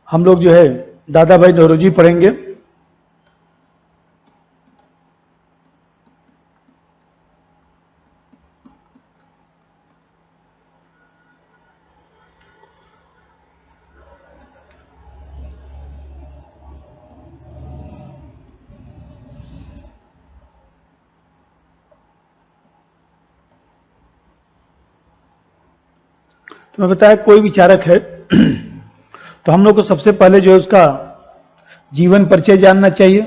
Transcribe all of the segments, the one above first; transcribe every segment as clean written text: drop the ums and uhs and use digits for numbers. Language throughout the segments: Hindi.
हम लोग जो है दादा भाई नौरोजी पढ़ेंगे। तो मैं बताया कोई विचारक है तो हम लोग को सबसे पहले जो है उसका जीवन परिचय जानना चाहिए।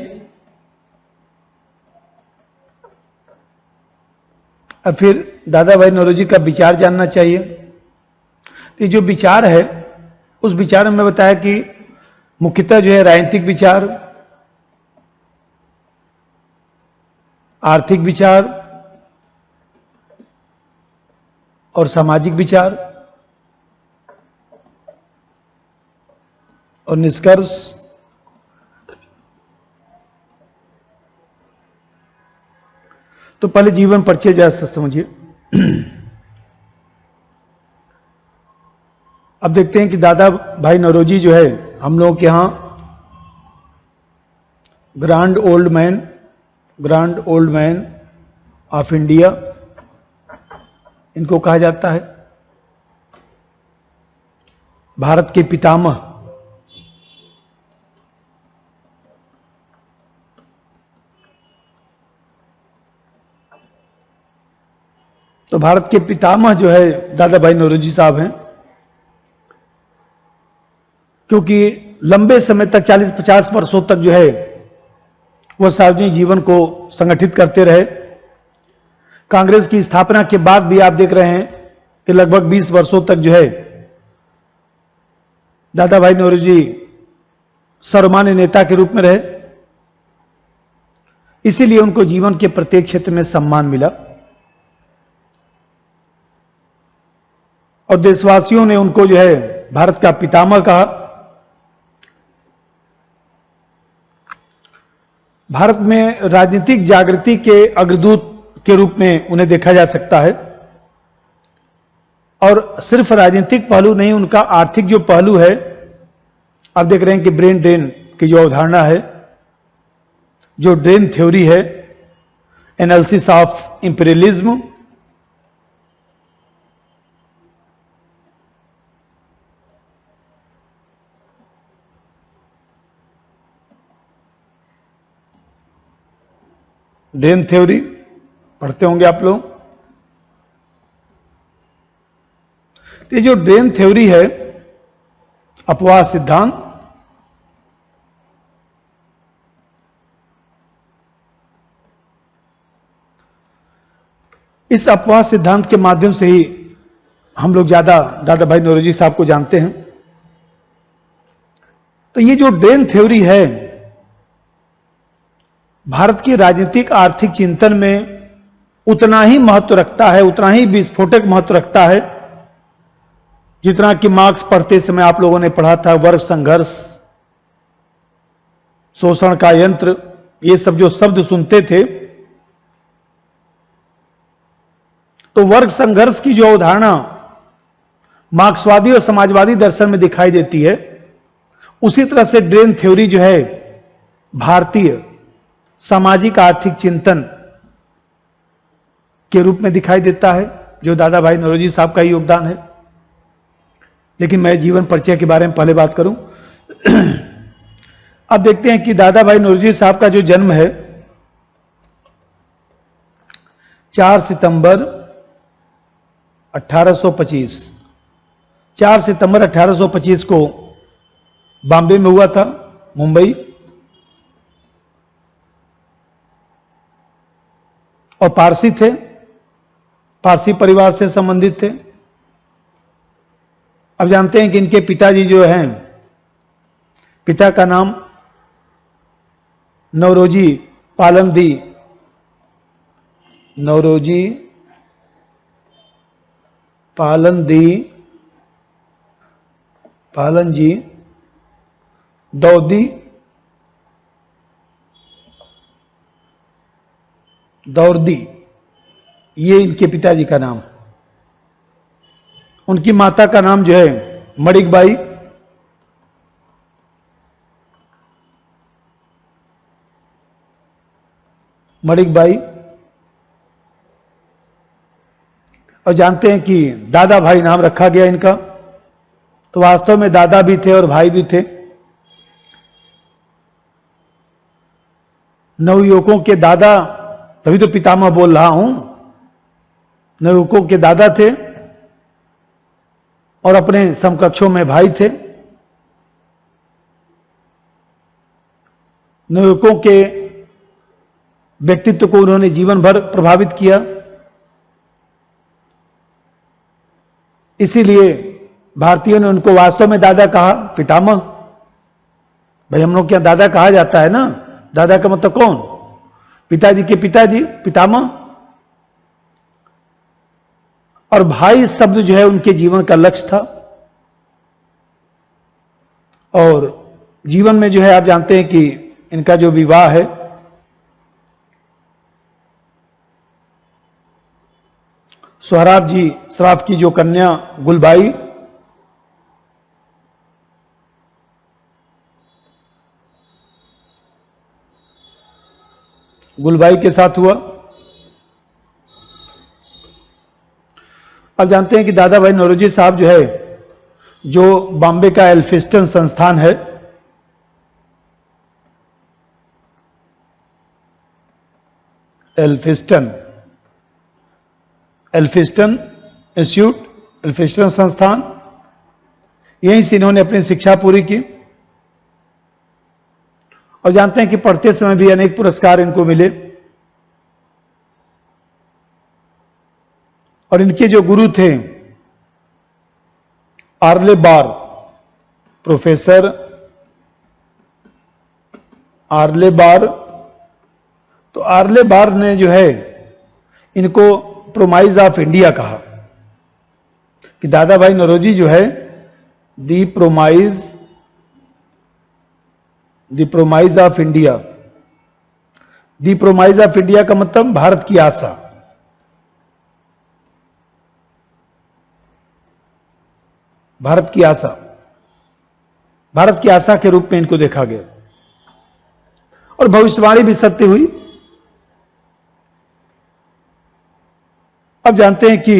और फिर दादा भाई नौरोजी का विचार जानना चाहिए। तो ये जो विचार है उस विचार में मैं बताया कि मुख्यतः जो है राजनीतिक विचार, आर्थिक विचार और सामाजिक विचार और निष्कर्ष। तो पहले जीवन परिचय जरा समझिए। अब देखते हैं कि दादा भाई नौरोजी जो है हम लोगों के यहां grand old man of India इनको कहा जाता है। भारत के पितामह। तो भारत के पितामह जो है दादा भाई नौरोजी साहब हैं, क्योंकि लंबे समय तक 40-50 वर्षों तक जो है वह सार्वजनिक जीवन को संगठित करते रहे। कांग्रेस की स्थापना के बाद भी आप देख रहे हैं कि लगभग 20 वर्षों तक जो है दादा भाई नौरोजी सर्वमान्य नेता के रूप में रहे। इसीलिए उनको जीवन के प्रत्येक क्षेत्र में सम्मान मिला और देशवासियों ने उनको जो है भारत का पितामह कहा। भारत में राजनीतिक जागृति के अग्रदूत के रूप में उन्हें देखा जा सकता है। और सिर्फ राजनीतिक पहलू नहीं, उनका आर्थिक जो पहलू है, आप देख रहे हैं कि ब्रेन ड्रेन की जो अवधारणा है, जो ड्रेन थ्योरी है, analysis of imperialism, drain theory पढ़ते होंगे आप लोग। ये जो ड्रेन थ्योरी है, अपवाह सिद्धांत, इस अपवाह सिद्धांत के माध्यम से ही हम लोग ज्यादा दादा भाई नौरोजी साहब को जानते हैं। तो ये जो ड्रेन थ्योरी है भारत के राजनीतिक आर्थिक चिंतन में उतना ही महत्व रखता है, उतना ही विस्फोटक महत्व रखता है जितना कि मार्क्स पढ़ते समय आप लोगों ने पढ़ा था। वर्ग संघर्ष, शोषण का यंत्र, ये सब जो शब्द सुनते थे, तो वर्ग संघर्ष की जो अवधारणा मार्क्सवादी और समाजवादी दर्शन में दिखाई देती है, उसी तरह से ड्रेन थ्योरी जो है भारतीय सामाजिक आर्थिक चिंतन के रूप में दिखाई देता है, जो दादा भाई नौरोजी साहब का ही योगदान है। लेकिन मैं जीवन परिचय के बारे में पहले बात करूं। अब देखते हैं कि दादा भाई नौरोजी साहब का जो जन्म है 4 सितंबर 1825, 4 सितंबर 1825 को बॉम्बे में हुआ था, मुंबई। और पारसी थे, पारसी परिवार से संबंधित थे। अब जानते हैं कि इनके पिताजी जो हैं, पिता का नाम नौरोजी पालनदी, नौरोजी पालनजी दौरदी, ये इनके पिताजी का नाम। उनकी माता का नाम जो है मणिकबाई मणिकबाई। और जानते हैं कि दादा भाई नाम रखा गया इनका, तो वास्तव में दादा भी थे और भाई भी थे। नवयुवकों के दादा, तभी तो पितामह बोल रहा हूं, नवयुवकों के दादा थे और अपने समकक्षों में भाई थे। नवयुवकों के व्यक्तित्व को उन्होंने जीवन भर प्रभावित किया। इसीलिए भारतीयों ने उनको वास्तव में दादा कहा, पितामह। भाई हम लोग क्या दादा कहा जाता है ना, दादा का मतलब कौन? पिताजी के पिताजी, पितामह। और भाई शब्द जो है उनके जीवन का लक्ष्य था। और जीवन में जो है आप जानते हैं कि इनका जो विवाह है, सोहराब जी श्राफ की जो कन्या गुलबाई, गुलबाई के साथ हुआ। अब जानते हैं कि दादा भाई नौरोजी साहब जो है, जो बॉम्बे का एल्फिस्टन संस्थान है, एल्फिस्टन इंस्टीट्यूट, एल्फिस्टन संस्थान, यहीं से इन्होंने अपनी शिक्षा पूरी की। और जानते हैं कि पढ़ते समय भी अनेक पुरस्कार इनको मिले। और इनके जो गुरु थे आर्ले बार, प्रोफेसर आर्ले बार, तो आर्ले बार ने जो है इनको प्रोमाइज ऑफ इंडिया कहा कि दादा भाई नौरोजी जो है the promise of India. The promise of India का मतलब भारत की आशा। भारत की आशा, भारत की आशा के रूप में इनको देखा गया। और भविष्यवाणी भी सत्य हुई। अब जानते हैं कि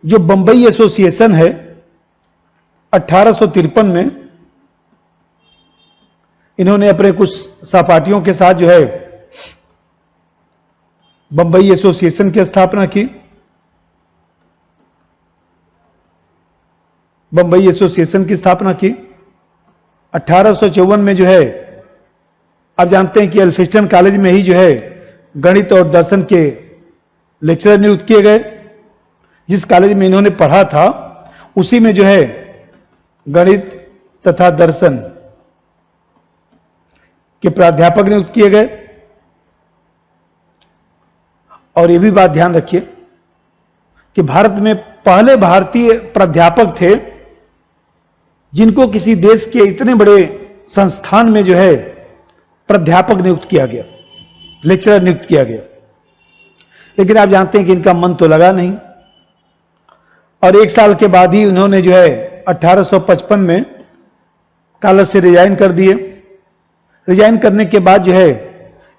जो बंबई एसोसिएशन है 1853 में इन्होंने अपने कुछ सहपाठियों के साथ जो है बंबई एसोसिएशन की स्थापना की। बंबई एसोसिएशन की स्थापना की 1854 में जो है, आप जानते हैं कि एल्फिस्टन कॉलेज में ही जो है गणित और दर्शन के लेक्चरर नियुक्त किए गए। जिस कॉलेज में इन्होंने पढ़ा था उसी में जो है गणित तथा दर्शन के प्राध्यापक नियुक्त किए गए। और यह भी बात ध्यान रखिए कि भारत में पहले भारतीय प्राध्यापक थे जिनको किसी देश के इतने बड़े संस्थान में जो है प्राध्यापक नियुक्त किया गया, लेक्चरर नियुक्त किया गया। लेकिन आप जानते हैं कि इनका मन तो लगा नहीं। और एक साल के बाद ही उन्होंने जो है 1855 में कॉलेज से रिजाइन कर दिए। रिजाइन करने के बाद जो है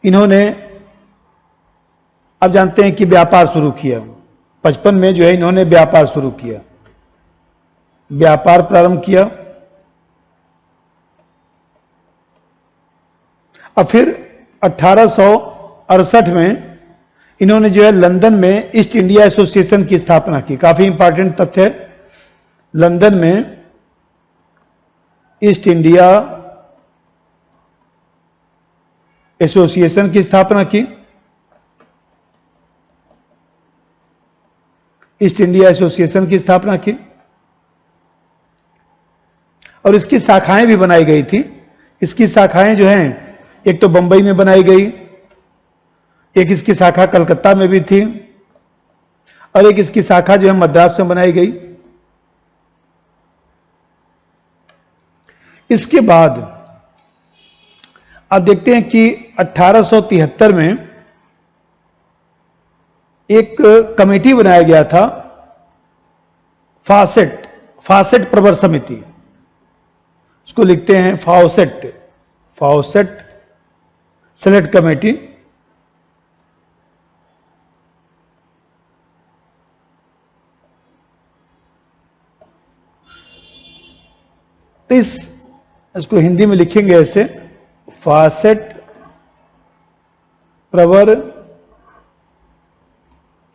इन्होंने, आप जानते हैं कि व्यापार शुरू किया। 55 में जो है इन्होंने व्यापार शुरू किया, व्यापार प्रारंभ किया। और फिर 1868 में इन्होंने जो है लंदन में ईस्ट इंडिया एसोसिएशन की स्थापना की। काफी इंपॉर्टेंट तथ्य है, लंदन में ईस्ट इंडिया एसोसिएशन की स्थापना की। ईस्ट इंडिया एसोसिएशन की स्थापना की और इसकी शाखाएं भी बनाई गई थी। इसकी शाखाएं जो हैं, एक तो बंबई में बनाई गई, एक इसकी शाखा कलकत्ता में भी थी और एक इसकी शाखा जो है मद्रास में बनाई गई। इसके बाद आप देखते हैं कि 1873 में एक कमेटी बनाया गया था, फासेट प्रवर समिति, इसको लिखते हैं फाउसेट सेलेक्ट कमेटी। इसको हिंदी में लिखेंगे ऐसे, फासेट प्रवर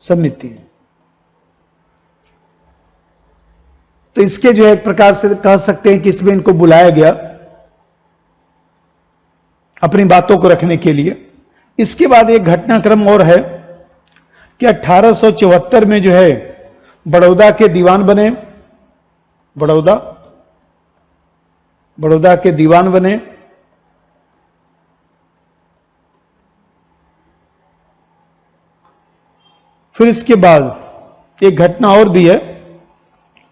समिति। तो इसके जो है एक प्रकार से कह सकते हैं कि इसमें इनको बुलाया गया अपनी बातों को रखने के लिए। इसके बाद एक घटनाक्रम और है कि 1874 में जो है बड़ौदा के दीवान बने, बड़ौदा के दीवान बने। फिर इसके बाद एक घटना और भी है,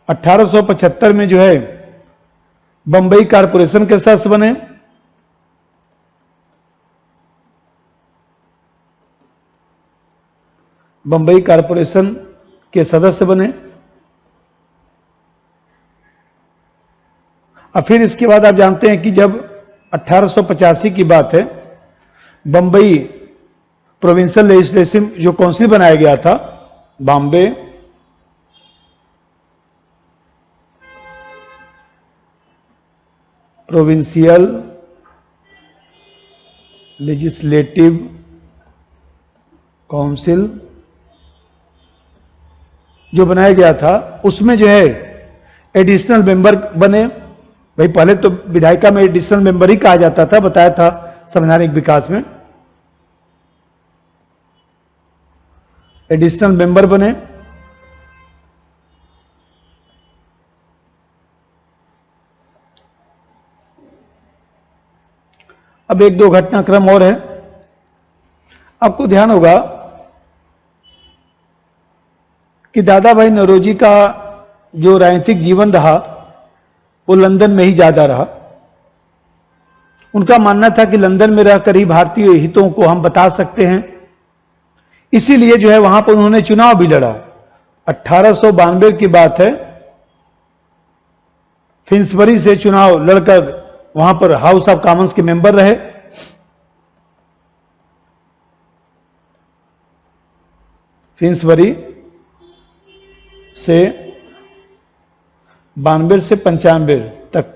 1875 में जो है बंबई कारपोरेशन के सदस्य बने। बंबई कारपोरेशन के सदस्य बने। और फिर इसके बाद आप जानते हैं कि जब 1885 की बात है, बंबई प्रोविंशियल लेजिस्लेटिव जो काउंसिल बनाया गया था, बॉम्बे प्रोविंशियल लेजिस्लेटिव काउंसिल जो बनाया गया था, उसमें जो है एडिशनल मेंबर बने। भाई पहले तो विधायिका में एडिशनल मेंबर ही कहा जाता था, बताया था संवैधानिक विकास में। एडिशनल मेंबर बने। अब एक दो घटनाक्रम और है। आपको ध्यान होगा कि दादा भाई नौरोजी का जो राजनीतिक जीवन रहा वो लंदन में ही ज्यादा रहा। उनका मानना था कि लंदन में रहकर ही भारतीय हितों को हम बता सकते हैं, इसीलिए जो है वहां पर उन्होंने चुनाव भी लड़ा। 1892 की बात है, फिन्सबरी से चुनाव लड़कर वहां पर हाउस ऑफ कॉमन्स के मेंबर रहे। फिन्सबरी से 92 से 95 तक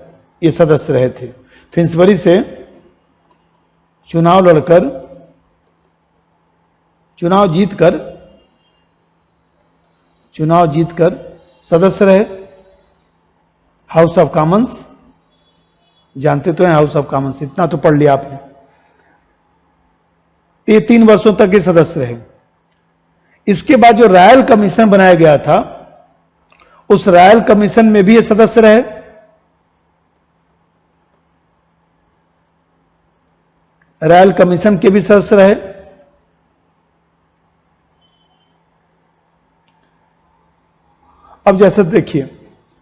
ये सदस्य रहे थे। फिन्सबरी से चुनाव लड़कर, चुनाव जीतकर सदस्य रहे हाउस ऑफ कॉमन्स। जानते तो हैं हाउस ऑफ कॉमन्स, इतना तो पढ़ लिया आपने। ये 3 वर्षों तक के सदस्य रहे। इसके बाद जो रॉयल कमीशन बनाया गया था, उस रॉयल कमीशन में भी ये सदस्य रहे। रॉयल कमीशन के भी सदस्य रहे। अब जैसे देखिए,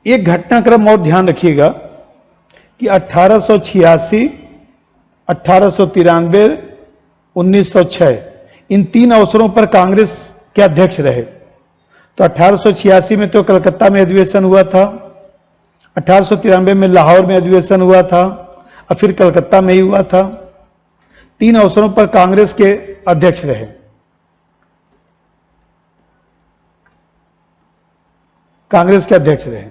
एक घटनाक्रम और ध्यान रखिएगा कि 1886, 1893, 1906 इन 3 अवसरों पर कांग्रेस के अध्यक्ष रहे। तो 1886 में तो कलकत्ता में अधिवेशन हुआ था, 1893 में लाहौर में अधिवेशन हुआ था, और फिर कलकत्ता में ही हुआ था। 3 अवसरों पर कांग्रेस के अध्यक्ष रहे। कांग्रेस के अध्यक्ष रहे।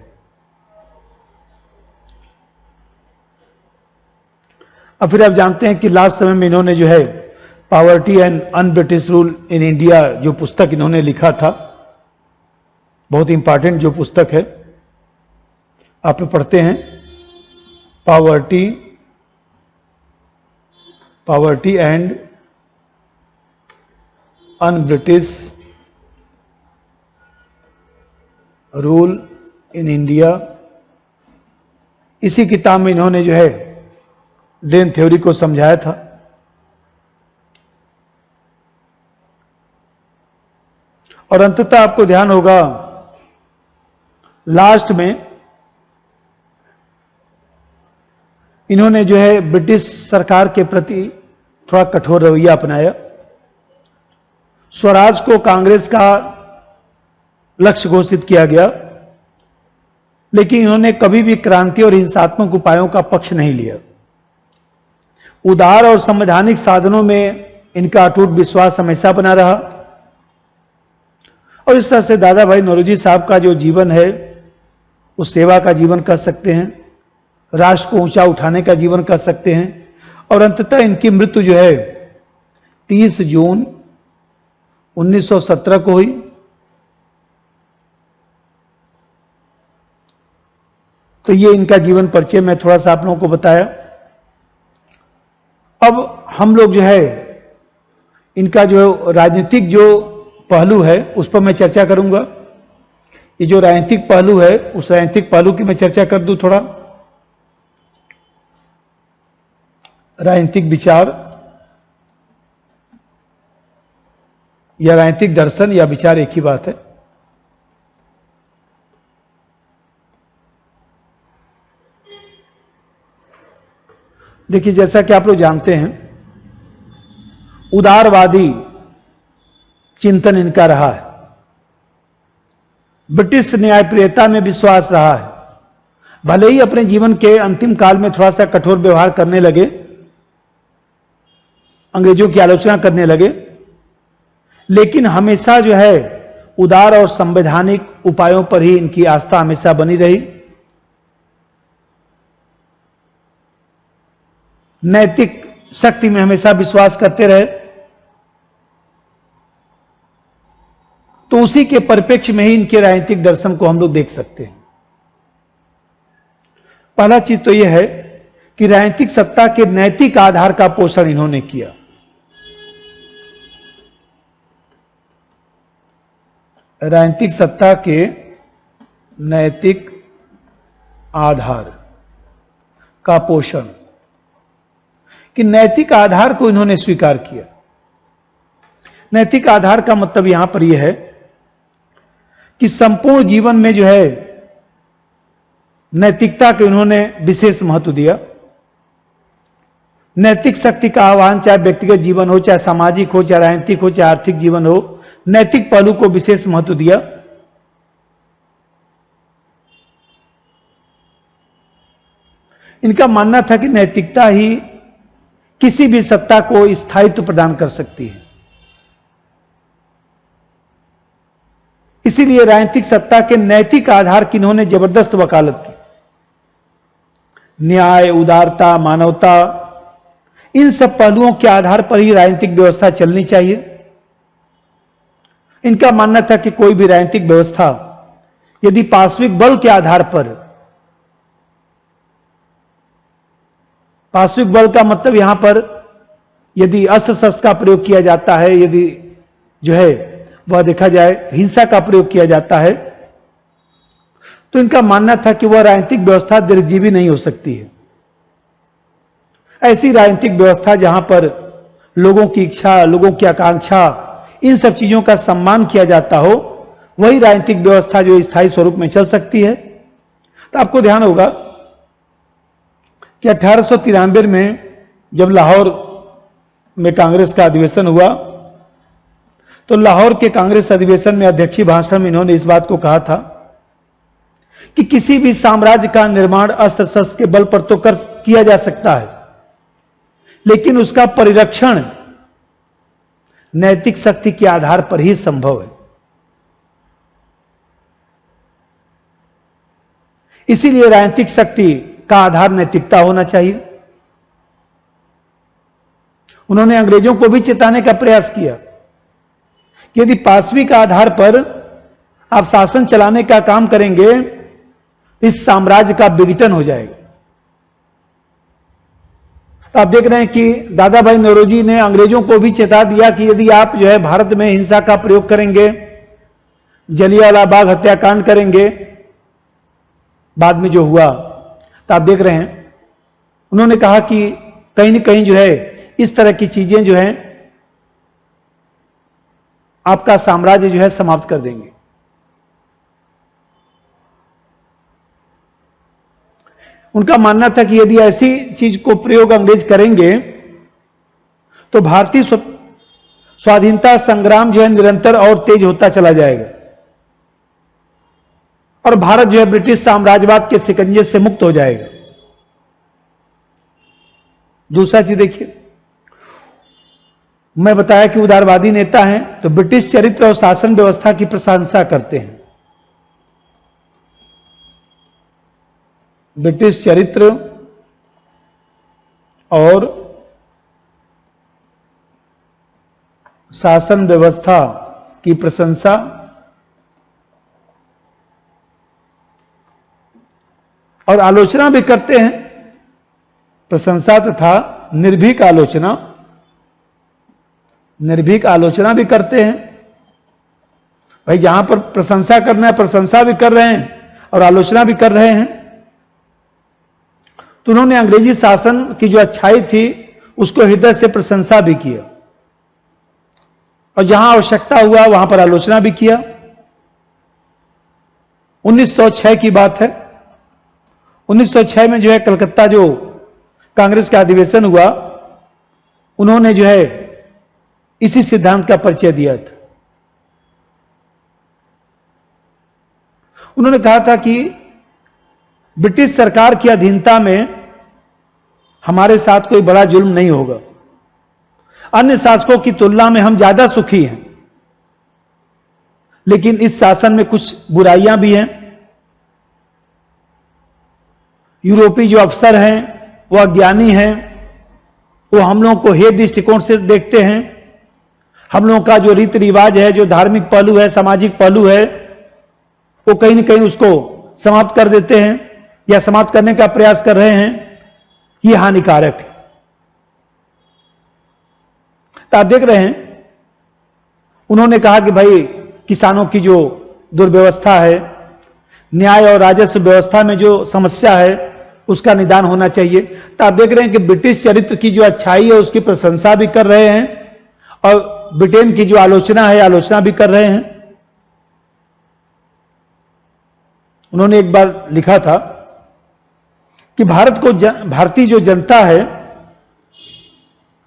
अब फिर आप जानते हैं कि लास्ट समय में इन्होंने जो है poverty and un British rule in India जो पुस्तक इन्होंने लिखा था, बहुत इंपॉर्टेंट जो पुस्तक है, आप लोग पढ़ते हैं, poverty and un British rule in India. इसी किताब में इन्होंने जो है ड्रेन थ्योरी को समझाया था। और अंततः आपको ध्यान होगा लास्ट में इन्होंने जो है ब्रिटिश सरकार के प्रति थोड़ा कठोर रवैया अपनाया। स्वराज को कांग्रेस का लक्ष्य घोषित किया गया, लेकिन इन्होंने कभी भी क्रांति और हिंसात्मक उपायों का पक्ष नहीं लिया। उदार और संवैधानिक साधनों में इनका अटूट विश्वास हमेशा बना रहा। और इस तरह से दादा भाई नौरोजी साहब का जो जीवन है, उस सेवा का जीवन कह सकते हैं। राष्ट्र को ऊंचा उठाने का जीवन कर सकते हैं। और अंततः इनकी मृत्यु जो है 30 जून 1917 को हुई। तो ये इनका जीवन परिचय मैं थोड़ा सा आप लोगों को बताया। अब हम लोग जो है इनका जो राजनीतिक जो पहलू है उस पर मैं चर्चा करूंगा। ये जो राजनीतिक पहलू है उस राजनीतिक पहलू की मैं चर्चा कर दूं थोड़ा। राजनीतिक विचार या राजनीतिक दर्शन या विचार एक ही बात है। देखिए, जैसा कि आप लोग जानते हैं, उदारवादी चिंतन इनका रहा है। ब्रिटिश न्यायप्रियता में विश्वास रहा है। भले ही अपने जीवन के अंतिम काल में थोड़ा सा कठोर व्यवहार करने लगे, अंग्रेजों की आलोचना करने लगे, लेकिन हमेशा जो है उदार और संवैधानिक उपायों पर ही इनकी आस्था हमेशा बनी रही। नैतिक शक्ति में हमेशा विश्वास करते रहे। तो उसी के परिप्रेक्ष्य में ही इनके राजनीतिक दर्शन को हम लोग देख सकते हैं। पहला चीज तो यह है कि राजनीतिक सत्ता के नैतिक आधार का पोषण इन्होंने किया। राजनीतिक सत्ता के नैतिक आधार का पोषण, कि नैतिक आधार को इन्होंने स्वीकार किया। नैतिक आधार का मतलब यहां पर यह है कि संपूर्ण जीवन में जो है नैतिकता को इन्होंने विशेष महत्व दिया। नैतिक शक्ति का आह्वान, चाहे व्यक्तिगत जीवन हो, चाहे सामाजिक हो, चाहे राजनीतिक हो, चाहे आर्थिक जीवन हो, नैतिक पहलू को विशेष महत्व दिया। इनका मानना था कि नैतिकता ही किसी भी सत्ता को स्थायित्व प्रदान कर सकती है। इसीलिए राजनीतिक सत्ता के नैतिक आधार की इन्होंने जबरदस्त वकालत की। न्याय, उदारता, मानवता, इन सब पहलुओं के आधार पर ही राजनीतिक व्यवस्था चलनी चाहिए। इनका मानना था कि कोई भी राजनीतिक व्यवस्था यदि पार्श्विक बल के आधार पर, पार्श्विक बल का मतलब यहां पर यदि अस्त्र शस्त्र का प्रयोग किया जाता है, यदि जो है वह देखा जाए हिंसा का प्रयोग किया जाता है, तो इनका मानना था कि वह राजनीतिक व्यवस्था दीर्घजीवी नहीं हो सकती है। ऐसी राजनीतिक व्यवस्था जहां पर लोगों की इच्छा, लोगों की आकांक्षा, इन सब चीजों का सम्मान किया जाता हो, वही राजनीतिक व्यवस्था जो स्थायी स्वरूप में चल सकती है। तो आपको ध्यान होगा कि 1893 में जब लाहौर में कांग्रेस का अधिवेशन हुआ, तो लाहौर के कांग्रेस अधिवेशन में अध्यक्षीय भाषण में इन्होंने इस बात को कहा था कि किसी भी साम्राज्य का निर्माण अस्त्र शस्त्र के बल पर तो कर किया जा सकता है, लेकिन उसका परिरक्षण नैतिक शक्ति के आधार पर ही संभव है। इसीलिए राजनीतिक शक्ति का आधार नैतिकता होना चाहिए। उन्होंने अंग्रेजों को भी चेताने का प्रयास किया कि यदि पार्श्विक आधार पर आप शासन चलाने का काम करेंगे, इस साम्राज्य का विघटन हो जाएगा। तो आप देख रहे हैं कि दादा भाई नौरोजी ने अंग्रेजों को भी चेता दिया कि यदि आप जो है भारत में हिंसा का प्रयोग करेंगे, जलियांवाला बाग हत्याकांड करेंगे, बाद में जो हुआ, तो आप देख रहे हैं उन्होंने कहा कि कहीं न कहीं जो है इस तरह की चीजें जो है आपका साम्राज्य जो है समाप्त कर देंगे। उनका मानना था कि यदि ऐसी चीज को प्रयोग अंग्रेज करेंगे तो भारतीय स्वाधीनता संग्राम जो है निरंतर और तेज होता चला जाएगा और भारत जो है ब्रिटिश साम्राज्यवाद के शिकंजे से मुक्त हो जाएगा। दूसरा चीज देखिए, मैं बताया कि उदारवादी नेता हैं तो ब्रिटिश चरित्र और शासन व्यवस्था की प्रशंसा करते हैं। ब्रिटिश चरित्र और शासन व्यवस्था की प्रशंसा और आलोचना भी करते हैं। प्रशंसा तथा निर्भीक आलोचना भी करते हैं। भाई जहां पर प्रशंसा करना है, प्रशंसा भी कर रहे हैं और आलोचना भी कर रहे हैं। तो उन्होंने अंग्रेजी शासन की जो अच्छाई थी उसको हृदय से प्रशंसा भी किया और जहां आवश्यकता हुआ वहां पर आलोचना भी किया। 1906 की बात है। 1906 में जो है कलकत्ता जो कांग्रेस का अधिवेशन हुआ, उन्होंने जो है इसी सिद्धांत का परिचय दिया था। उन्होंने कहा था कि ब्रिटिश सरकार की अधीनता में हमारे साथ कोई बड़ा जुल्म नहीं होगा। अन्य शासकों की तुलना में हम ज्यादा सुखी हैं, लेकिन इस शासन में कुछ बुराइयां भी हैं। यूरोपीय जो अफसर हैं वो अज्ञानी हैं, वो हम लोगों को हेय दृष्टिकोण से देखते हैं। हम लोगों का जो रीति रिवाज है, जो धार्मिक पहलू है, सामाजिक पहलू है, वो कहीं न कहीं उसको समाप्त कर देते हैं या समाप्त करने का प्रयास कर रहे हैं। ये हानिकारक है। तो आप देख रहे हैं, उन्होंने कहा कि भाई किसानों की जो दुर्व्यवस्था है, न्याय और राजस्व व्यवस्था में जो समस्या है, उसका निदान होना चाहिए। तो आप देख रहे हैं कि ब्रिटिश चरित्र की जो अच्छाई है उसकी प्रशंसा भी कर रहे हैं और ब्रिटेन की जो आलोचना है, आलोचना भी कर रहे हैं। उन्होंने एक बार लिखा था कि भारतीय जो जनता है,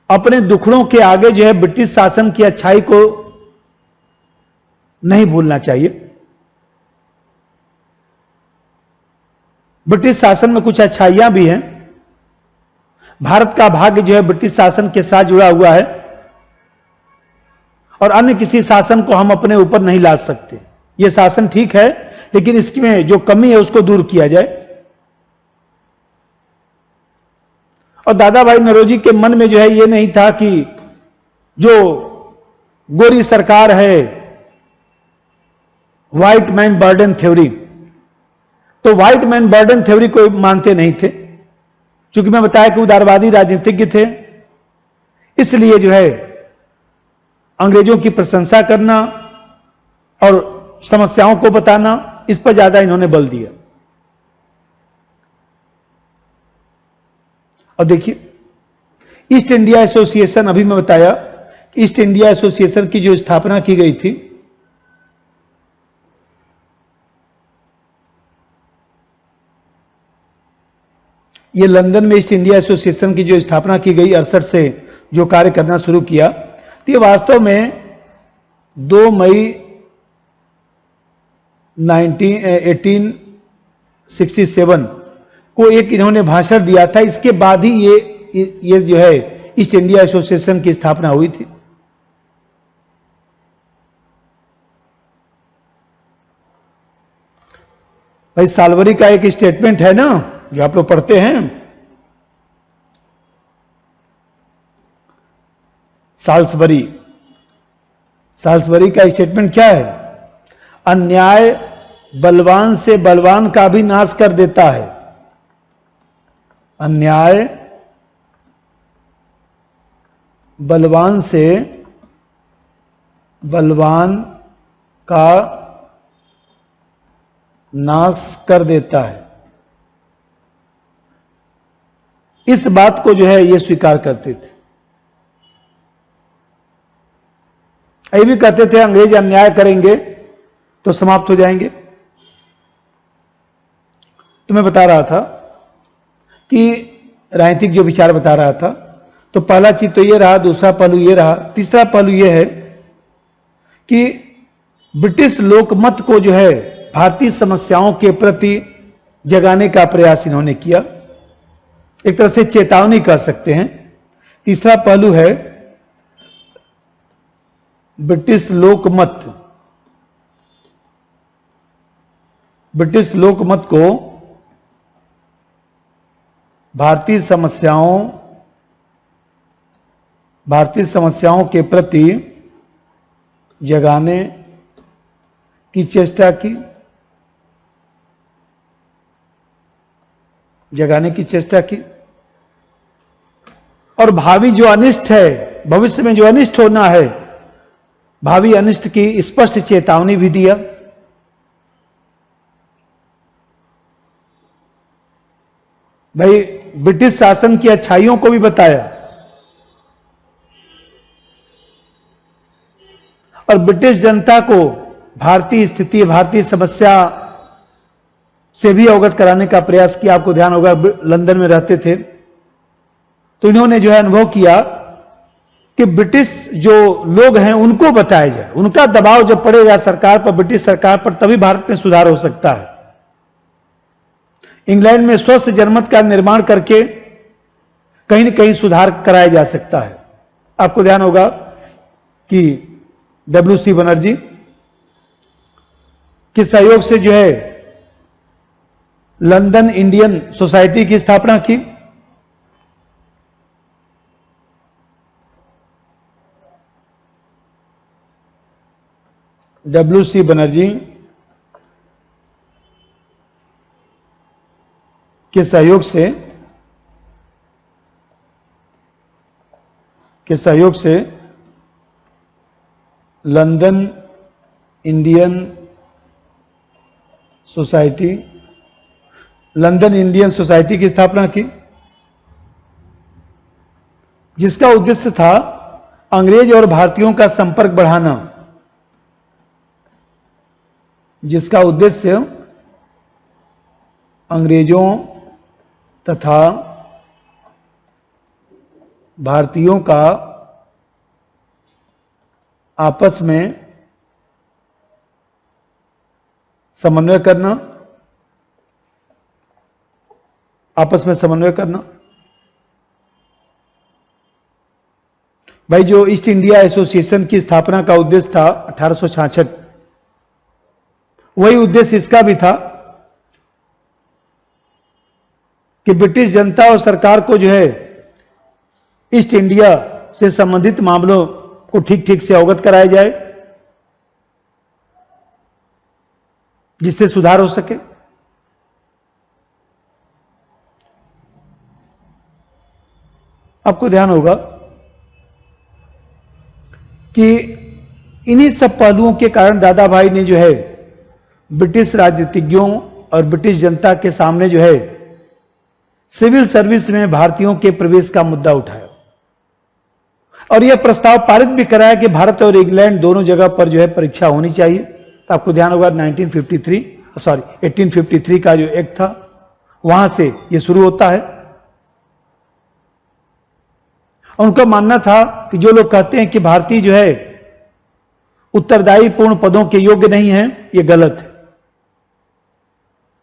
अपने दुखड़ों के आगे जो है ब्रिटिश शासन की अच्छाई को नहीं भूलना चाहिए। ब्रिटिश शासन में कुछ अच्छाइयां भी हैं। भारत का भाग्य जो है ब्रिटिश शासन के साथ जुड़ा हुआ है और अन्य किसी शासन को हम अपने ऊपर नहीं ला सकते। यह शासन ठीक है, लेकिन इसमें जो कमी है उसको दूर किया जाए। और दादा भाई नौरोजी के मन में जो है ये नहीं था कि जो गोरी सरकार है, व्हाइट मैन बर्डन थ्योरी, तो व्हाइट मैन बर्डन थ्योरी को मानते नहीं थे। क्योंकि मैं बताया कि उदारवादी राजनीतिज्ञ थे, इसलिए जो है अंग्रेजों की प्रशंसा करना और समस्याओं को बताना, इस पर ज्यादा इन्होंने बल दिया। और देखिए, ईस्ट इंडिया एसोसिएशन, अभी मैं बताया कि ईस्ट इंडिया एसोसिएशन की जो स्थापना की गई थी, ये लंदन में ईस्ट इंडिया एसोसिएशन की जो स्थापना की गई, 68 से जो कार्य करना शुरू किया, तो ये वास्तव में 2 मई 1867 को एक इन्होंने भाषण दिया था। इसके बाद ही ये जो है ईस्ट इंडिया एसोसिएशन की स्थापना हुई थी। भाई सालवरी का एक स्टेटमेंट है ना, जो आप लोग पढ़ते हैं, साल्सबरी का स्टेटमेंट क्या है? अन्याय बलवान से बलवान का भी नाश कर देता है। अन्याय बलवान से बलवान का नाश कर देता है। इस बात को जो है ये स्वीकार करते थे। ये भी कहते थे अंग्रेज अन्याय करेंगे तो समाप्त हो जाएंगे। तो मैं बता रहा था कि राजनीतिक जो विचार बता रहा था, तो पहला चीज तो ये रहा, दूसरा पहलू ये रहा, तीसरा पहलू ये है कि ब्रिटिश लोकमत को जो है भारतीय समस्याओं के प्रति जगाने का प्रयास इन्होंने किया। एक तरह से चेतावनी कह सकते हैं। तीसरा पहलू है ब्रिटिश लोकमत को भारतीय समस्याओं के प्रति जगाने की चेष्टा की और भावी जो अनिष्ट है, भविष्य में जो अनिष्ट होना है, भावी अनिष्ट की स्पष्ट चेतावनी भी दिया। भाई ब्रिटिश शासन की अच्छाइयों को भी बताया और ब्रिटिश जनता को भारतीय स्थिति, भारतीय समस्या से भी अवगत कराने का प्रयास किया। आपको ध्यान होगा लंदन में रहते थे तो इन्होंने जो है अनुभव किया कि ब्रिटिश जो लोग हैं उनको बताया जाए, उनका दबाव जब पड़ेगा सरकार पर, ब्रिटिश सरकार पर, तभी भारत में सुधार हो सकता है। इंग्लैंड में स्वस्थ जनमत का निर्माण करके कहीं न कहीं सुधार कराया जा सकता है। आपको ध्यान होगा कि WC बनर्जी के सहयोग से जो है लंदन इंडियन सोसाइटी की स्थापना की। WC बनर्जी के सहयोग से लंदन इंडियन सोसाइटी की स्थापना की, जिसका उद्देश्य था अंग्रेज और भारतीयों का संपर्क बढ़ाना, जिसका उद्देश्य अंग्रेजों तथा भारतीयों का आपस में समन्वय करना, भाई जो ईस्ट इंडिया एसोसिएशन की स्थापना का उद्देश्य था 1866, वही उद्देश्य इसका भी था कि ब्रिटिश जनता और सरकार को जो है ईस्ट इंडिया से संबंधित मामलों को ठीक से अवगत कराया जाए, जिससे सुधार हो सके। आपको ध्यान होगा कि इन्हीं सब पहलुओं के कारण दादा भाई ने जो है ब्रिटिश राजनीतिज्ञों और ब्रिटिश जनता के सामने जो है सिविल सर्विस में भारतीयों के प्रवेश का मुद्दा उठाया और यह प्रस्ताव पारित भी कराया कि भारत और इंग्लैंड दोनों जगह पर जो है परीक्षा होनी चाहिए। तो आपको ध्यान होगा 1853 का जो एक्ट था वहां से यह शुरू होता है। उनका मानना था कि जो लोग कहते हैं कि भारतीय जो है उत्तरदायी पूर्ण पदों के योग्य नहीं है, यह गलत है।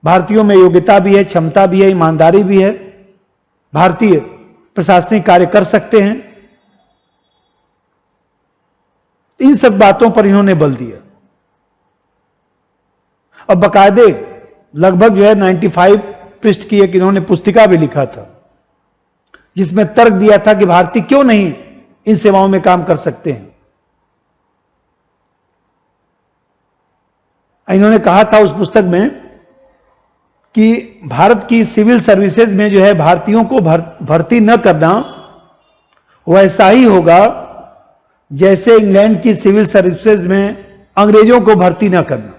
भारतीयों में योग्यता भी है, क्षमता भी है, ईमानदारी भी है, भारतीय प्रशासनिक कार्य कर सकते हैं। इन सब बातों पर इन्होंने बल दिया और बाकायदे लगभग जो है 95 पृष्ठ की एक इन्होंने पुस्तिका भी लिखा था, जिसमें तर्क दिया था कि भारतीय क्यों नहीं इन सेवाओं में काम कर सकते हैं। इन्होंने कहा था उस पुस्तक में कि भारत की सिविल सर्विसेज में जो है भारतीयों को भर्ती न करना वैसा ही होगा जैसे इंग्लैंड की सिविल सर्विसेज में अंग्रेजों को भर्ती न करना।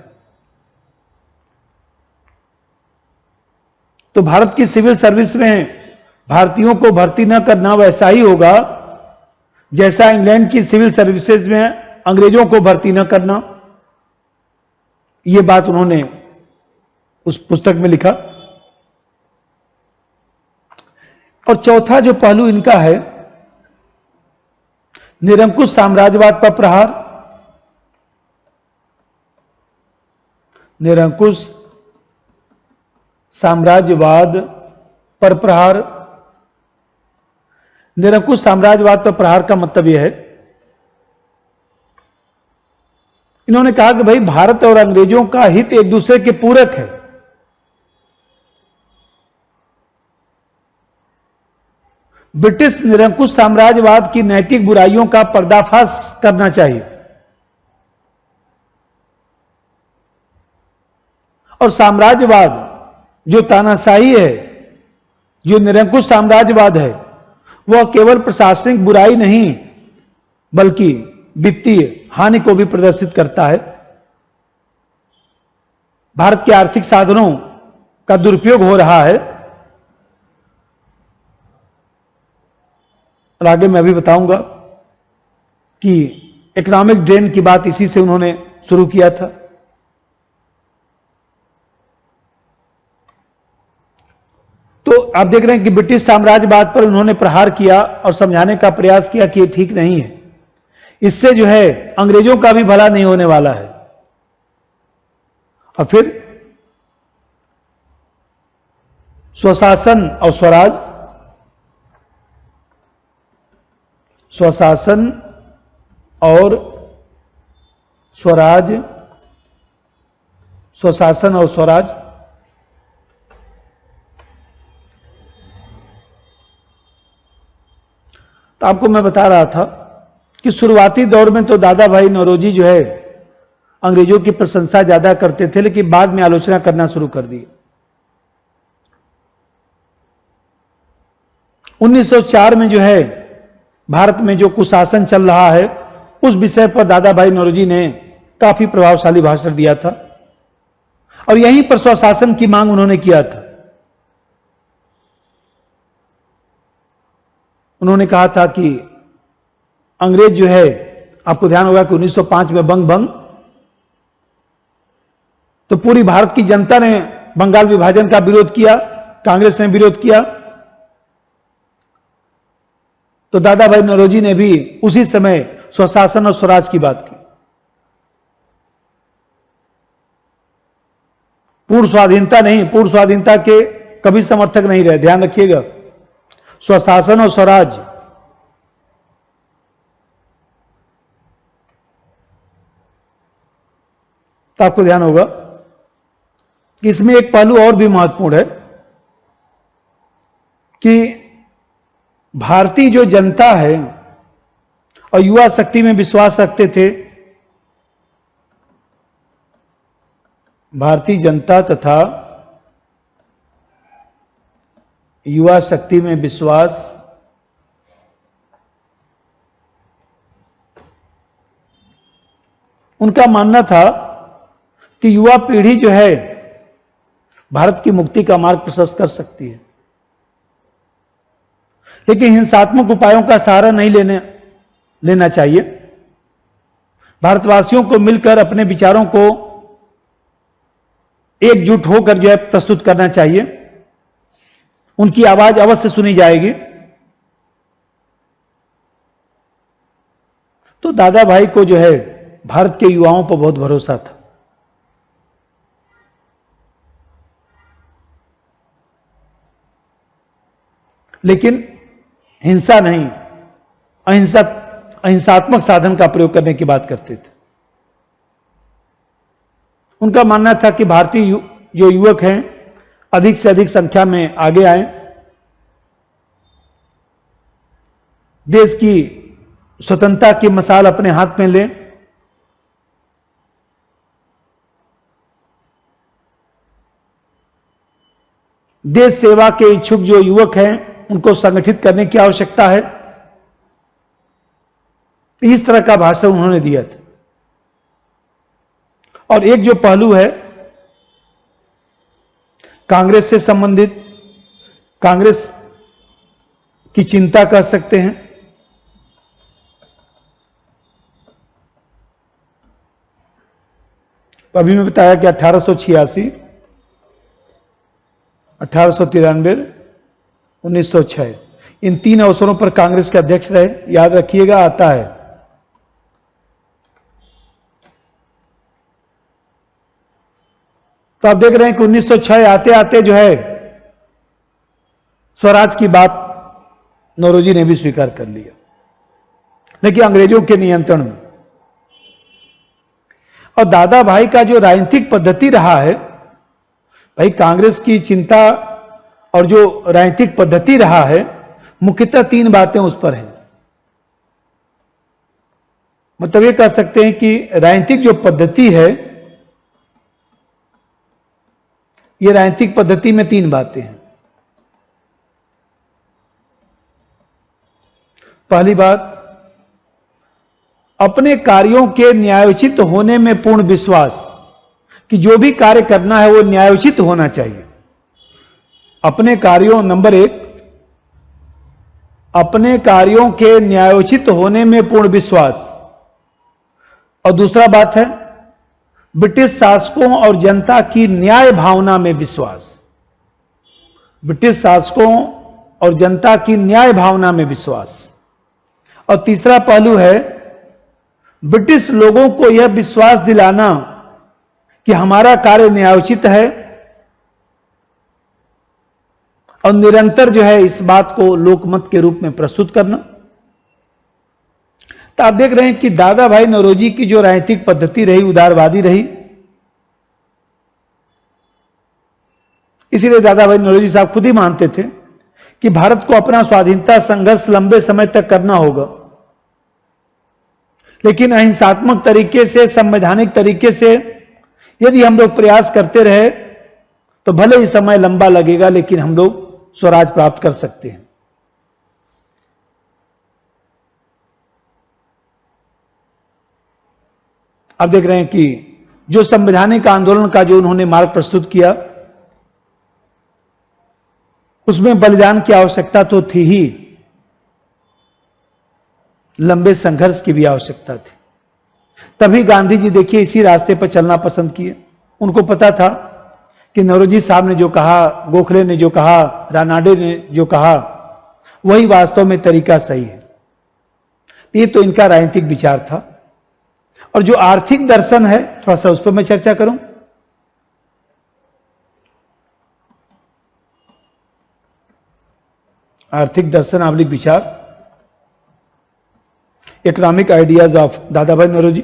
तो भारत की सिविल सर्विस में भारतीयों को भर्ती न करना वैसा ही होगा जैसा इंग्लैंड की सिविल सर्विसेज में अंग्रेजों को भर्ती न करना। यह बात उन्होंने उस पुस्तक में लिखा। और चौथा जो पहलू इनका है, निरंकुश साम्राज्यवाद पर प्रहार। निरंकुश साम्राज्यवाद पर प्रहार। निरंकुश साम्राज्यवाद पर प्रहार का मतलब यह है, इन्होंने कहा कि भाई भारत और अंग्रेजों का हित एक दूसरे के पूरक है। ब्रिटिश निरंकुश साम्राज्यवाद की नैतिक बुराइयों का पर्दाफाश करना चाहिए और साम्राज्यवाद जो तानाशाही है, जो निरंकुश साम्राज्यवाद है, वह केवल प्रशासनिक बुराई नहीं बल्कि वित्तीय हानि को भी प्रदर्शित करता है। भारत के आर्थिक साधनों का दुरुपयोग हो रहा है और आगे मैं अभी बताऊंगा कि इकोनॉमिक ड्रेन की बात इसी से उन्होंने शुरू किया था। तो आप देख रहे हैं कि ब्रिटिश साम्राज्यवाद पर उन्होंने प्रहार किया और समझाने का प्रयास किया कि यह ठीक नहीं है, इससे जो है अंग्रेजों का भी भला नहीं होने वाला है। और फिर स्वशासन और स्वराज, स्वशासन और स्वराज, स्वशासन और स्वराज, तो आपको मैं बता रहा था कि शुरुआती दौर में तो दादा भाई नौरोजी जो है अंग्रेजों की प्रशंसा ज्यादा करते थे, लेकिन बाद में आलोचना करना शुरू कर दी। 1904 में जो है भारत में जो कुशासन चल रहा है उस विषय पर दादा भाई नौरोजी ने काफी प्रभावशाली भाषण दिया था और यहीं पर स्वशासन की मांग उन्होंने किया था। उन्होंने कहा था कि अंग्रेज जो है, आपको ध्यान होगा कि 1905 में बंग भंग, तो पूरी भारत की जनता ने बंगाल विभाजन का विरोध किया, कांग्रेस ने विरोध किया। तो दादा भाई नौरोजी ने भी उसी समय स्वशासन और स्वराज की बात की। पूर्ण स्वाधीनता नहीं, पूर्ण स्वाधीनता के कभी समर्थक नहीं रहे, ध्यान रखिएगा। स्वशासन और स्वराज, तो आपको ध्यान होगा कि इसमें एक पहलू और भी महत्वपूर्ण है कि भारतीय जो जनता है और युवा शक्ति में विश्वास रखते थे, भारतीय जनता तथा युवा शक्ति में विश्वास उनका मानना था कि युवा पीढ़ी जो है भारत की मुक्ति का मार्ग प्रशस्त कर सकती है, लेकिन हिंसात्मक उपायों का सहारा नहीं लेना चाहिए। भारतवासियों को मिलकर अपने विचारों को एकजुट होकर जो है प्रस्तुत करना चाहिए, उनकी आवाज अवश्य सुनी जाएगी। तो दादा भाई को जो है भारत के युवाओं पर बहुत भरोसा था। लेकिन हिंसा नहीं, अहिंसात्मक साधन का प्रयोग करने की बात करते थे। उनका मानना था कि भारतीय जो युवक हैं अधिक से अधिक संख्या में आगे आए, देश की स्वतंत्रता की मशाल अपने हाथ में लें, देश सेवा के इच्छुक जो युवक हैं उनको संगठित करने की आवश्यकता है। इस तरह का भाषण उन्होंने दिया था। और एक जो पहलू है कांग्रेस से संबंधित, कांग्रेस की चिंता कर सकते हैं। अभी मैं बताया कि 1886, 1893, 1906 इन तीन अवसरों पर कांग्रेस के अध्यक्ष रहे। याद रखिएगा, आता है। तो आप देख रहे हैं कि 1906 आते आते जो है स्वराज की बात नौरोजी ने भी स्वीकार कर लिया, लेकिन अंग्रेजों के नियंत्रण में। और दादा भाई का जो राजनीतिक पद्धति रहा है, भाई कांग्रेस की चिंता और जो राजनीतिक पद्धति रहा है, मुख्यतः 3 बातें उस पर हैं। मतलब ये कह सकते हैं कि राजनीतिक जो पद्धति है, ये राजनीतिक पद्धति में 3 बातें हैं। पहली बात, अपने कार्यों के न्यायोचित होने में पूर्ण विश्वास, कि जो भी कार्य करना है वो न्यायोचित होना चाहिए। अपने कार्यों, नंबर 1, अपने कार्यों के न्यायोचित होने में पूर्ण विश्वास। और दूसरा बात है, ब्रिटिश शासकों और जनता की न्याय भावना में विश्वास। ब्रिटिश शासकों और जनता की न्याय भावना में विश्वास। और तीसरा पहलू है, ब्रिटिश लोगों को यह विश्वास दिलाना कि हमारा कार्य न्यायोचित है, और निरंतर जो है इस बात को लोकमत के रूप में प्रस्तुत करना। तो आप देख रहे हैं कि दादा भाई नौरोजी की जो राजनीतिक पद्धति रही, उदारवादी रही। इसीलिए दादा भाई नौरोजी साहब खुद ही मानते थे कि भारत को अपना स्वाधीनता संघर्ष लंबे समय तक करना होगा, लेकिन अहिंसात्मक तरीके से, संवैधानिक तरीके से यदि हम लोग प्रयास करते रहे तो भले ही समय लंबा लगेगा, लेकिन हम लोग स्वराज प्राप्त कर सकते हैं। आप देख रहे हैं कि जो संवैधानिक आंदोलन का जो उन्होंने मार्ग प्रस्तुत किया, उसमें बलिदान की आवश्यकता तो थी ही, लंबे संघर्ष की भी आवश्यकता थी। तभी गांधी जी देखिए इसी रास्ते पर चलना पसंद किए। उनको पता था कि नौरोजी साहब ने जो कहा, गोखले ने जो कहा, रानाडे ने जो कहा, वही वास्तव में तरीका सही है। ये तो इनका राजनीतिक विचार था। और जो आर्थिक दर्शन है, थोड़ा सा उस पर मैं चर्चा करूं। आर्थिक दर्शन आर्थिक विचार, इकोनॉमिक आइडियाज ऑफ दादा भाई नौरोजी।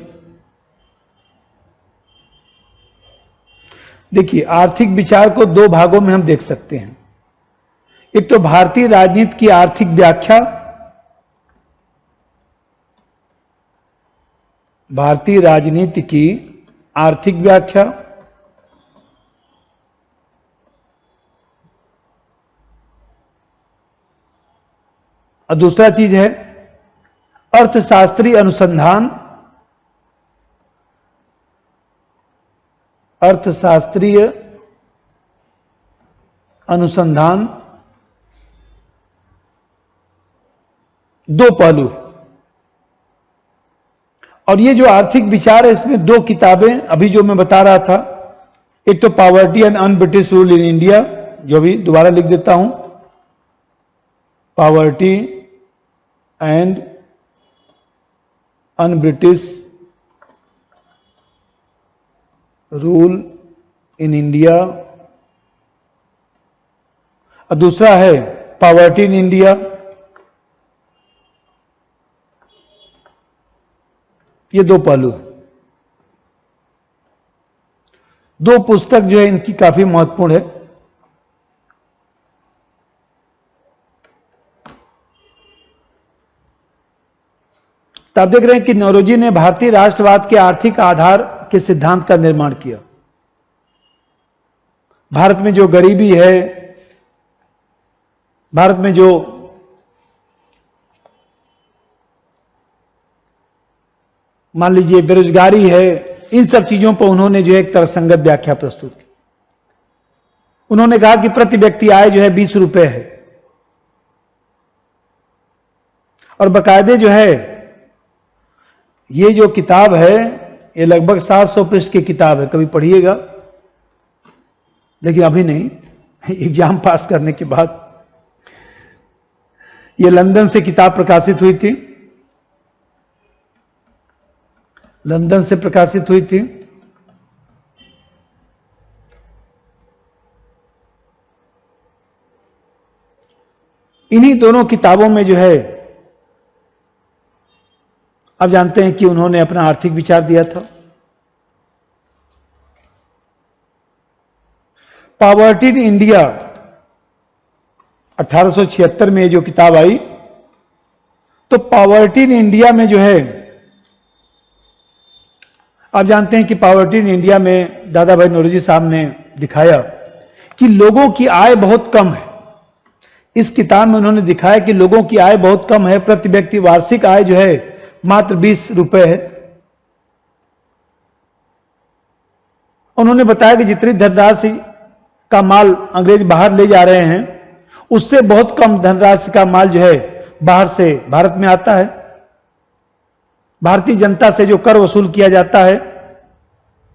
देखिए, आर्थिक विचार को 2 भागों में हम देख सकते हैं। एक तो भारतीय राजनीति की आर्थिक व्याख्या, भारतीय राजनीति की आर्थिक व्याख्या, और दूसरा चीज है अर्थशास्त्रीय अनुसंधान, अर्थशास्त्रीय अनुसंधान। 2 पहलू। और ये जो आर्थिक विचार है, इसमें 2 किताबें अभी जो मैं बता रहा था। एक तो poverty and un British rule in India, जो भी दोबारा लिख देता हूं, poverty and un British rule in India, और दूसरा है पॉवर्टी इन इंडिया। ये 2 पहलू, 2 पुस्तक जो है इनकी काफी महत्वपूर्ण है। तो आप देख रहे हैं कि नौरोजी ने भारतीय राष्ट्रवाद के आर्थिक आधार के सिद्धांत का निर्माण किया। भारत में जो गरीबी है, भारत में जो मान लीजिए बेरोजगारी है, इन सब चीजों पर उन्होंने जो है एक तर्कसंगत व्याख्या प्रस्तुत की। उन्होंने कहा कि प्रति व्यक्ति आय जो है 20 रुपए है, और बाकायदे जो है ये जो किताब है, ये लगभग 700 पृष्ठ की किताब है, कभी पढ़िएगा, लेकिन अभी नहीं, एग्जाम पास करने के बाद। ये लंदन से किताब प्रकाशित हुई थी, लंदन से प्रकाशित हुई थी। इन्हीं दोनों किताबों में जो है, आप जानते हैं कि उन्होंने अपना आर्थिक विचार दिया था। पॉवर्टी इन इंडिया, 1876 में ये जो किताब आई, तो पॉवर्टी इन इंडिया में जो है, आप जानते हैं कि पॉवर्टी इन इंडिया में दादा भाई नौरोजी साहब ने दिखाया कि लोगों की आय बहुत कम है। इस किताब में उन्होंने दिखाया कि लोगों की आय बहुत कम है, प्रति व्यक्ति वार्षिक आय जो है मात्र 20 रुपए है। उन्होंने बताया कि जितनी धनराशि का माल अंग्रेज बाहर ले जा रहे हैं, उससे बहुत कम धनराशि का माल जो है बाहर से भारत में आता है। भारतीय जनता से जो कर वसूल किया जाता है,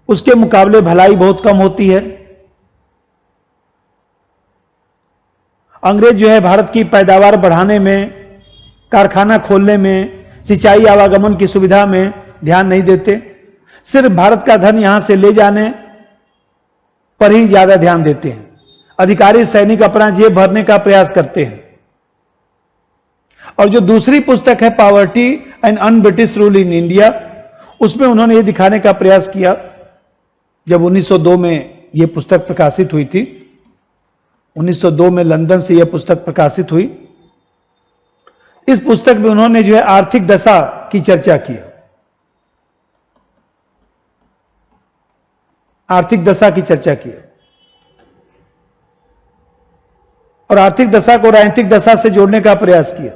उसके मुकाबले भलाई बहुत कम होती है। अंग्रेज जो है भारत की पैदावार बढ़ाने में, कारखाना खोलने में, सिंचाई आवागमन की सुविधा में ध्यान नहीं देते, सिर्फ भारत का धन यहां से ले जाने पर ही ज्यादा ध्यान देते हैं। अधिकारी सैनिक अपना जेब भरने का प्रयास करते हैं। और जो दूसरी पुस्तक है poverty and un British rule in India, उसमें उन्होंने यह दिखाने का प्रयास किया, जब 1902 में यह पुस्तक प्रकाशित हुई थी, 1902 में लंदन से यह पुस्तक प्रकाशित हुई। इस पुस्तक में उन्होंने जो है आर्थिक दशा की चर्चा की, आर्थिक दशा की चर्चा की, और आर्थिक दशा को राजनीतिक दशा से जोड़ने का प्रयास किया।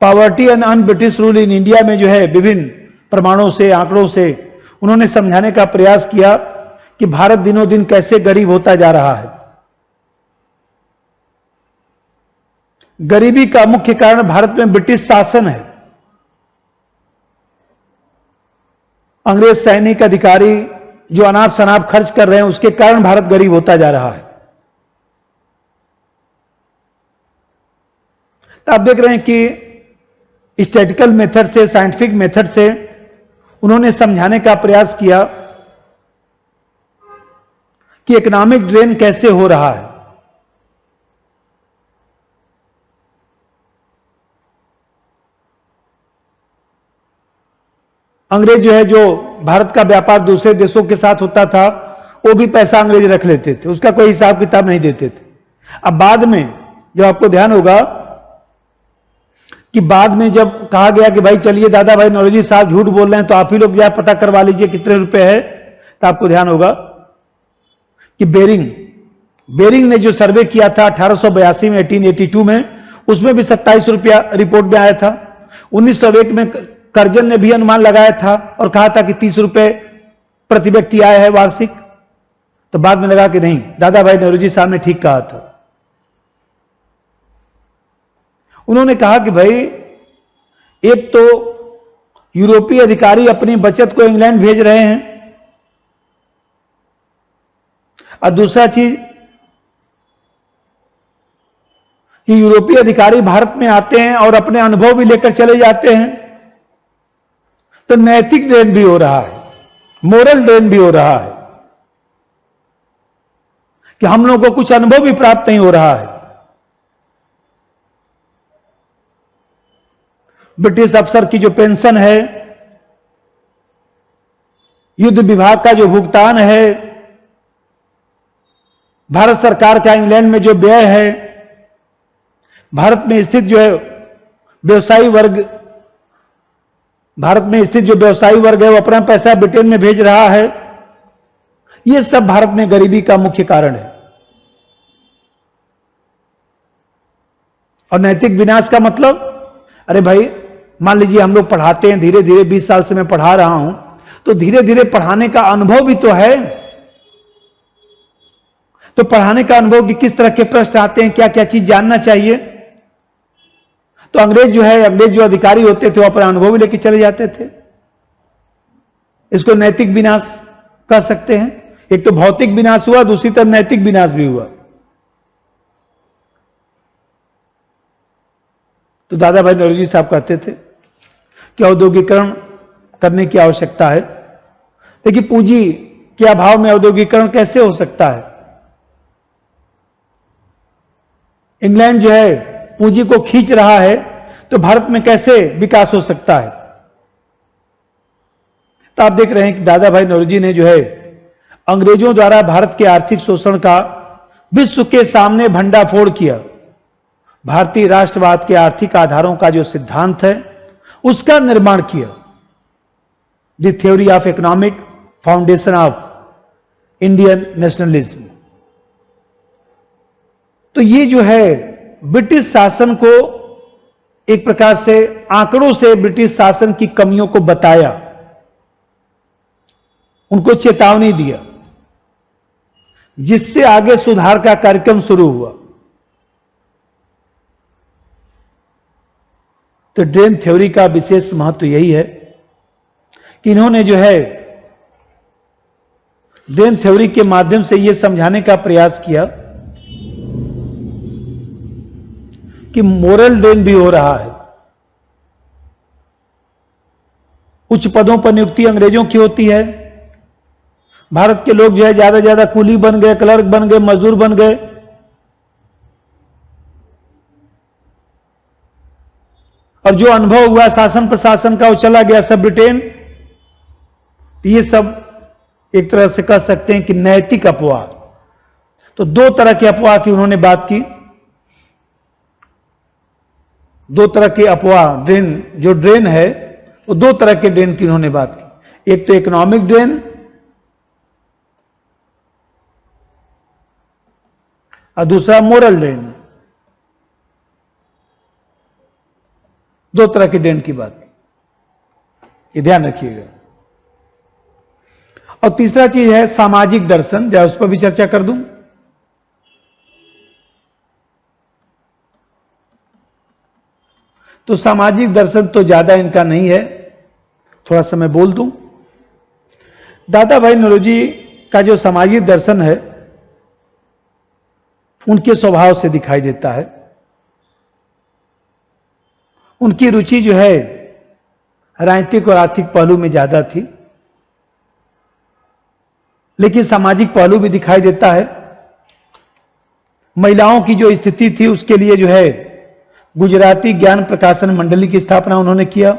Poverty and un British rule in India में जो है विभिन्न प्रमाणों से, आंकड़ों से उन्होंने समझाने का प्रयास किया कि भारत दिनों दिन कैसे गरीब होता जा रहा है। गरीबी का मुख्य कारण भारत में ब्रिटिश शासन है। अंग्रेज सैनिक अधिकारी जो अनाप शनाप खर्च कर रहे हैं, उसके कारण भारत गरीब होता जा रहा है। तो आप देख रहे हैं कि स्टैटिकल मेथड से, साइंटिफिक मेथड से उन्होंने समझाने का प्रयास किया कि इकोनॉमिक ड्रेन कैसे हो रहा है। अंग्रेज जो है, जो भारत का व्यापार दूसरे देशों के साथ होता था, वो भी पैसा अंग्रेज रख लेते थे, उसका कोई हिसाब किताब नहीं देते थे। अब बाद में जब आपको ध्यान होगा कि बाद में जब कहा गया कि भाई चलिए दादा भाई नौरोजी साहब झूठ बोल रहे हैं, तो आप ही लोग जाए पता करवा लीजिए कितने रुपए है, तो आपको ध्यान होगा कि बेरिंग ने जो सर्वे किया था 1882 में, 1882 में, उसमें भी 27 रुपया रिपोर्ट में आया था। 1901 में कर्जन ने भी अनुमान लगाया था और कहा था कि 30 रुपए प्रति व्यक्ति आय है वार्षिक। तो बाद में लगा कि नहीं, दादा भाई नौरोजी साहब ने ठीक कहा था। उन्होंने कहा कि भाई एक तो यूरोपीय अधिकारी अपनी बचत को इंग्लैंड भेज रहे हैं, और दूसरा चीज कि यूरोपीय अधिकारी भारत में आते हैं और अपने अनुभव भी लेकर चले जाते हैं। तो नैतिक ड्रेन भी हो रहा है, मोरल ड्रेन भी हो रहा है, कि हम लोगों को कुछ अनुभव भी प्राप्त नहीं हो रहा है। ब्रिटिश अफसर की जो पेंशन है, युद्ध विभाग का जो भुगतान है, भारत सरकार का इंग्लैंड में जो व्यय है, भारत में स्थित जो है व्यवसायी वर्ग, भारत में स्थित जो व्यवसायी वर्ग है वो अपना पैसा ब्रिटेन में भेज रहा है। ये सब भारत में गरीबी का मुख्य कारण है। और नैतिक विनाश का मतलब, अरे भाई मान लीजिए हम लोग पढ़ाते हैं, धीरे धीरे 20 साल से मैं पढ़ा रहा हूं, तो धीरे धीरे पढ़ाने का अनुभव भी तो है। तो पढ़ाने का अनुभव कि किस तरह के प्रश्न आते हैं, क्या क्या चीज जानना चाहिए। तो अंग्रेज जो अधिकारी होते थे वो अपना अनुभव भी लेके चले जाते थे। इसको नैतिक विनाश कह सकते हैं। एक तो भौतिक विनाश हुआ, दूसरी तरफ नैतिक विनाश भी हुआ। तो दादा भाई नौरोजी साहब कहते थे कि औद्योगिकरण करने की आवश्यकता है, लेकिन पूंजी के अभाव में औद्योगिकरण कैसे हो सकता है। इंग्लैंड जो है पूंजी को खींच रहा है, तो भारत में कैसे विकास हो सकता है। तो आप देख रहे हैं कि दादा भाई नौरोजी ने जो है अंग्रेजों द्वारा भारत के आर्थिक शोषण का विश्व के सामने भंडाफोड़ किया। भारतीय राष्ट्रवाद के आर्थिक आधारों का जो सिद्धांत है उसका निर्माण किया। The theory of economic foundation of Indian nationalism. तो ये जो है ब्रिटिश शासन को एक प्रकार से आंकड़ों से ब्रिटिश शासन की कमियों को बताया, उनको चेतावनी दिया, जिससे आगे सुधार का कार्यक्रम शुरू हुआ। तो ड्रेन थ्योरी का विशेष महत्व यही है कि इन्होंने जो है ड्रेन थ्योरी के माध्यम से यह समझाने का प्रयास किया कि मोरल ड्रेन भी हो रहा है। उच्च पदों पर नियुक्ति अंग्रेजों की होती है, भारत के लोग जो है ज्यादा से ज्यादा कूली बन गए, क्लर्क बन गए, मजदूर बन गए। और जो अनुभव हुआ शासन प्रशासन का वो चला गया सब ब्रिटेन। ये सब एक तरह से कह सकते हैं कि नैतिक अपवाद। तो दो तरह के अपवाह की उन्होंने बात की। दो तरह के अपवाह, जो ड्रेन है वो दो तरह के ड्रेन की उन्होंने बात की। एक तो इकोनॉमिक ड्रेन और दूसरा मोरल ड्रेन। दो तरह के ड्रेन की बात की, ये ध्यान रखिएगा। और तीसरा चीज है सामाजिक दर्शन, जरा उस पर भी चर्चा कर दूं। तो सामाजिक दर्शन तो ज्यादा इनका नहीं है, थोड़ा सा मैं बोल दूं। दादा भाई नौरोजी का जो सामाजिक दर्शन है उनके स्वभाव से दिखाई देता है। उनकी रुचि जो है राजनीतिक और आर्थिक पहलू में ज्यादा थी, लेकिन सामाजिक पहलू भी दिखाई देता है। महिलाओं की जो स्थिति थी उसके लिए जो है गुजराती ज्ञान प्रकाशन मंडली की स्थापना उन्होंने किया।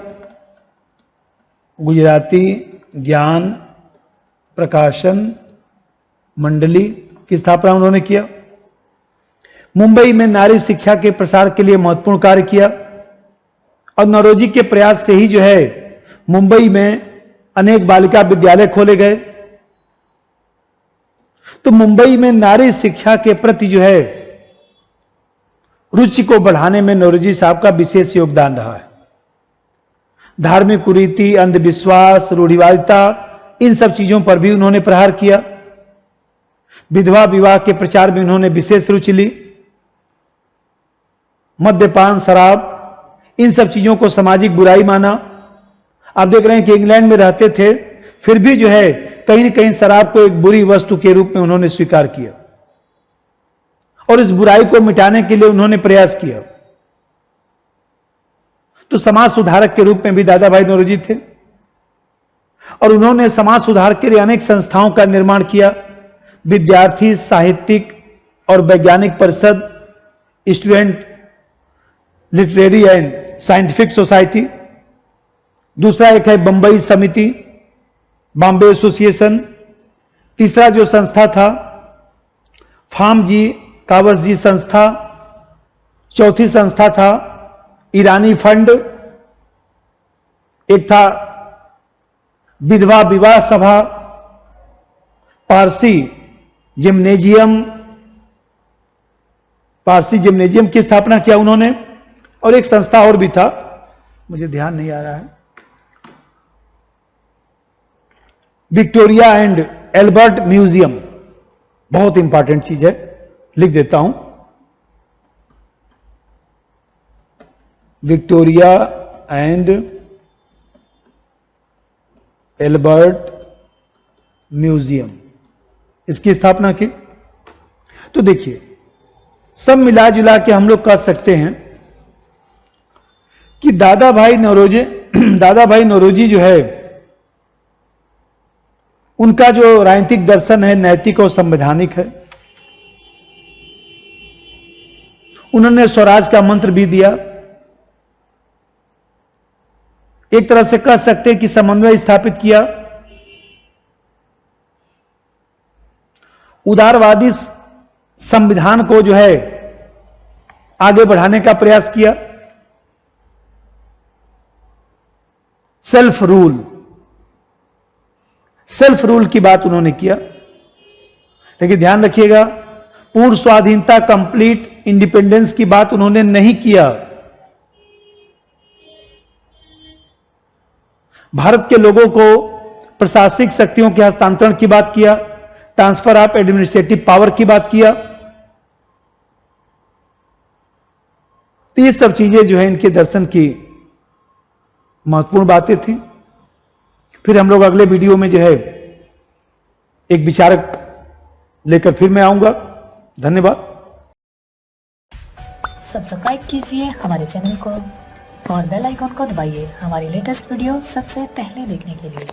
गुजराती ज्ञान प्रकाशन मंडली की स्थापना उन्होंने किया। मुंबई में नारी शिक्षा के प्रसार के लिए महत्वपूर्ण कार्य किया। और नौरोजी के प्रयास से ही जो है मुंबई में अनेक बालिका विद्यालय खोले गए। तो मुंबई में नारी शिक्षा के प्रति जो है रुचि को बढ़ाने में नौरोजी साहब का विशेष योगदान रहा है। धार्मिक कुरीति, अंधविश्वास, रूढ़िवादिता, इन सब चीजों पर भी उन्होंने प्रहार किया। विधवा विवाह के प्रचार में उन्होंने विशेष रुचि ली। मद्यपान, शराब, इन सब चीजों को सामाजिक बुराई माना। आप देख रहे हैं कि इंग्लैंड में रहते थे, फिर भी जो है कहीं न कहीं शराब को एक बुरी वस्तु के रूप में उन्होंने स्वीकार किया और इस बुराई को मिटाने के लिए उन्होंने प्रयास किया। तो समाज सुधारक के रूप में भी दादा भाई नौरोजी थे और उन्होंने समाज सुधार के लिए अनेक संस्थाओं का निर्माण किया। विद्यार्थी साहित्यिक और वैज्ञानिक परिषद, student literary and scientific society. दूसरा एक है बंबई समिति, बॉम्बे एसोसिएशन। तीसरा जो संस्था था फार्म जी कावस जी संस्था। चौथी संस्था था ईरानी फंड। एक था विधवा विवाह सभा, पारसी जिम्नेजियम की स्थापना किया उन्होंने। और एक संस्था और भी था, मुझे ध्यान नहीं आ रहा है, विक्टोरिया एंड एल्बर्ट म्यूजियम। बहुत इंपॉर्टेंट चीज है, लिख देता हूं, विक्टोरिया एंड एल्बर्ट म्यूजियम, इसकी स्थापना की। तो देखिए सब मिला जुला के हम लोग कह सकते हैं कि दादा भाई नौरोजी जो है उनका जो राजनीतिक दर्शन है नैतिक और संवैधानिक है। उन्होंने स्वराज का मंत्र भी दिया। एक तरह से कह सकते हैं कि समन्वय स्थापित किया। उदारवादी संविधान को जो है आगे बढ़ाने का प्रयास किया। सेल्फ रूल की बात उन्होंने किया। लेकिन ध्यान रखिएगा, पूर्ण स्वाधीनता, कंप्लीट इंडिपेंडेंस की बात उन्होंने नहीं किया। भारत के लोगों को प्रशासनिक शक्तियों के हस्तांतरण की बात किया, ट्रांसफर ऑफ एडमिनिस्ट्रेटिव पावर की बात किया। तो ये सब चीजें जो है इनके दर्शन की महत्वपूर्ण बातें थी। फिर हम लोग अगले वीडियो में जो है एक विचारक लेकर फिर मैं आऊंगा। धन्यवाद। सब्सक्राइब कीजिए हमारे चैनल को और बेल आइकॉन को दबाइए हमारी लेटेस्ट वीडियो सबसे पहले देखने के लिए।